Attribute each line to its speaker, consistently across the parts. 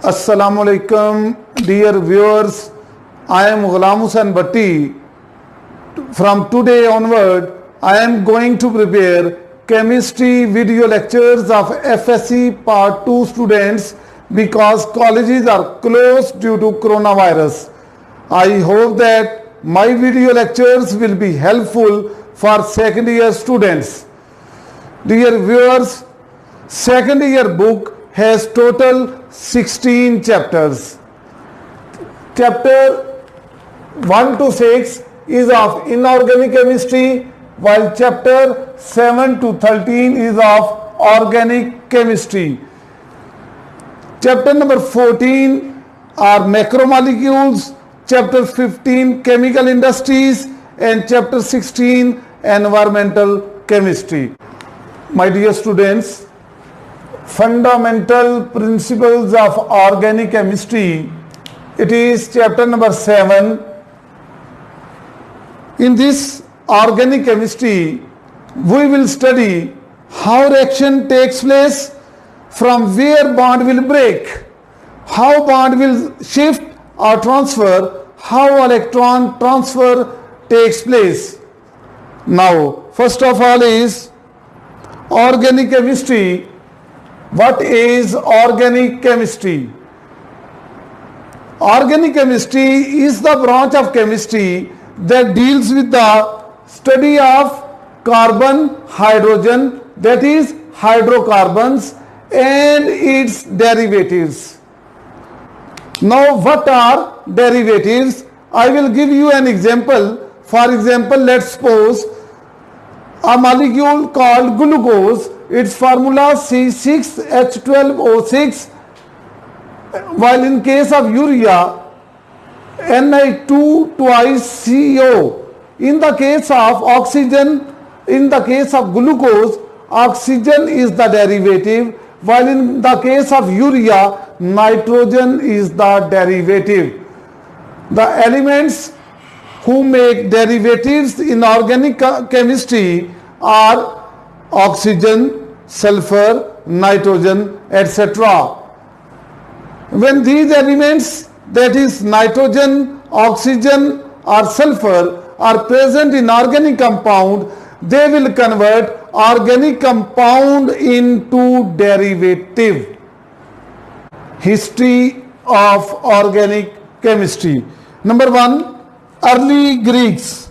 Speaker 1: Assalamu alaikum, dear viewers. I am Ghulam Hussain Bhatti. From today onward, I am going to prepare chemistry video lectures of FSC Part 2 students because colleges are closed due to coronavirus. I hope that my video lectures will be helpful for second year students. Dear viewers, second year book has total 16 chapters. Chapter 1 to 6 is of inorganic chemistry, while chapter 7 to 13 is of organic chemistry. Chapter number 14 are macromolecules, chapter 15 chemical industries, and chapter 16 environmental chemistry. My dear students, fundamental principles of organic chemistry, it is chapter number 7. In this organic chemistry, we will study how reaction takes place, from where bond will break, how bond will shift or transfer, how electron transfer takes place. Now, first of all is organic chemistry. What is organic chemistry? Organic chemistry is the branch of chemistry that deals with the study of carbon, hydrogen, that is hydrocarbons, and its derivatives. Now, what are derivatives? I will give you an example. For example, let's suppose a molecule called glucose. Its formula C6H12O6, while in case of urea, Ni2 twice CO. In the case of oxygen, in the case of glucose, oxygen is the derivative, while in the case of urea, nitrogen is the derivative. The elements who make derivatives in organic chemistry are oxygen, sulfur, nitrogen, etc. When these elements, that is nitrogen, oxygen or sulfur, are present in organic compound, they will convert organic compound into derivative. History of organic chemistry. Number 1, early Greeks.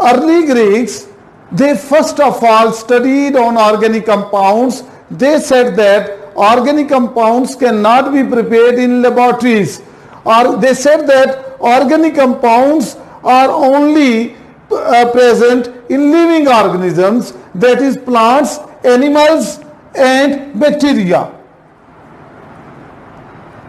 Speaker 1: Early Greeks, they first of all studied on organic compounds. They said that organic compounds cannot be prepared in laboratories, or they said that organic compounds are only present in living organisms, that is plants, animals and bacteria.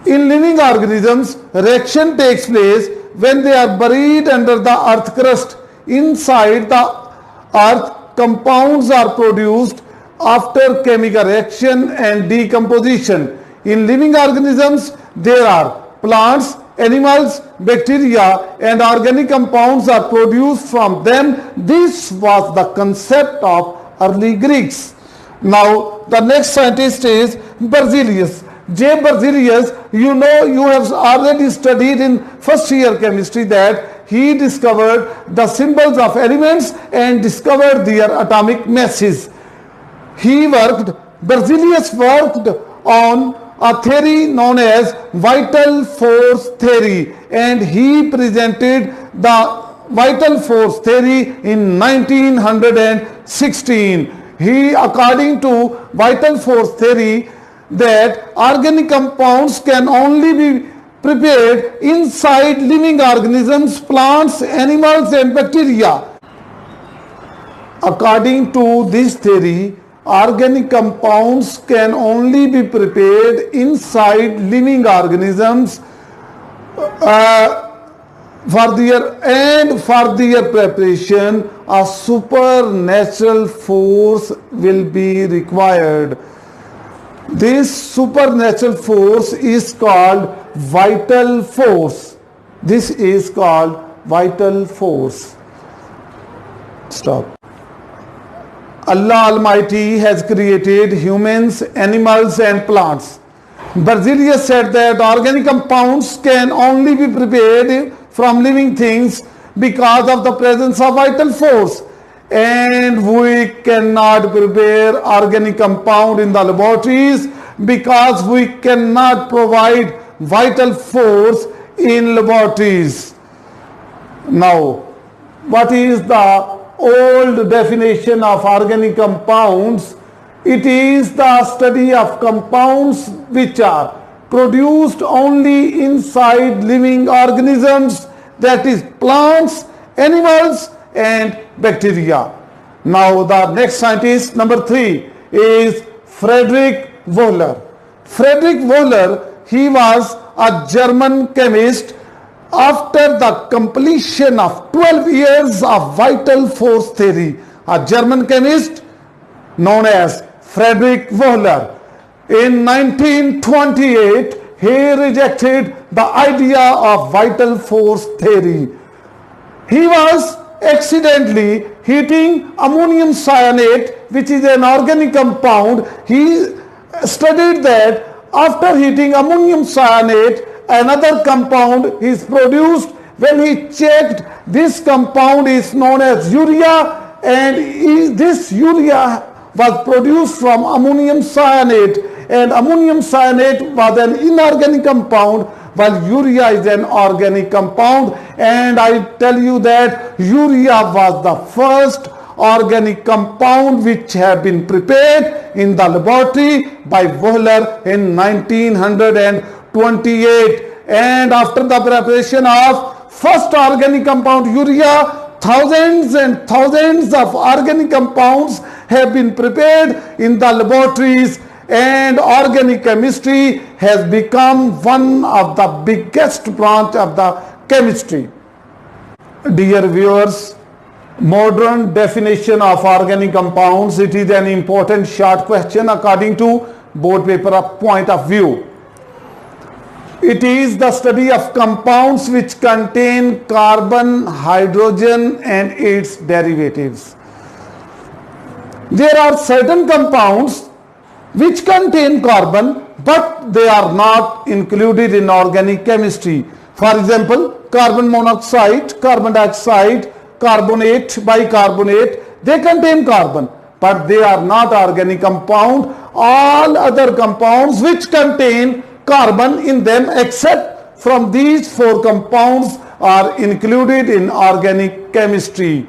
Speaker 1: In living organisms, reaction takes place when they are buried under the earth crust. Inside the earth, compounds are produced after chemical reaction and decomposition. In living organisms, there are plants, animals, bacteria, and organic compounds are produced from them. This was the concept of early Greeks. Now, the next scientist is Berzelius. J. Berzelius, you know, you have already studied in first year chemistry that he discovered the symbols of elements and discovered their atomic masses. Berzelius worked on a theory known as vital force theory, and he presented the vital force theory in 1916. According to vital force theory, that organic compounds can only be prepared inside living organisms, plants, animals and bacteria. According to this theory, organic compounds can only be prepared inside living organisms for their preparation, a supernatural force will be required. This supernatural force is called vital force. This is called vital force. Stop. Allah Almighty has created humans, animals and plants. Berzelius said that organic compounds can only be prepared from living things because of the presence of vital force, and we cannot prepare organic compound in the laboratories because we cannot provide vital force in laboratories. Now, what is the old definition of organic compounds? It is the study of compounds which are produced only inside living organisms, that is plants, animals and bacteria. Now the next scientist, number 3, is Friedrich Wöhler. Friedrich Wöhler, he was a German chemist. After the completion of 12 years of vital force theory, a German chemist known as Friedrich Wöhler, in 1928, he rejected the idea of vital force theory. He was accidentally heating ammonium cyanate, which is an organic compound. He studied that after heating ammonium cyanate, another compound is produced. When he checked, this compound is known as urea, and this urea was produced from ammonium cyanate, and ammonium cyanate was an inorganic compound while urea is an organic compound. And I tell you that urea was the first organic compound which have been prepared in the laboratory by Wöhler in 1928. And after the preparation of first organic compound urea, thousands and thousands of organic compounds have been prepared in the laboratories, and organic chemistry has become one of the biggest branch of the chemistry. Dear viewers, modern definition of organic compounds, it is an important short question according to board paper point of view. It is the study of compounds which contain carbon, hydrogen and its derivatives. There are certain compounds which contain carbon, but they are not included in organic chemistry. For example, carbon monoxide, carbon dioxide, carbonate, bicarbonate, they contain carbon, but they are not organic compound. All other compounds which contain carbon in them except from these 4 compounds are included in organic chemistry.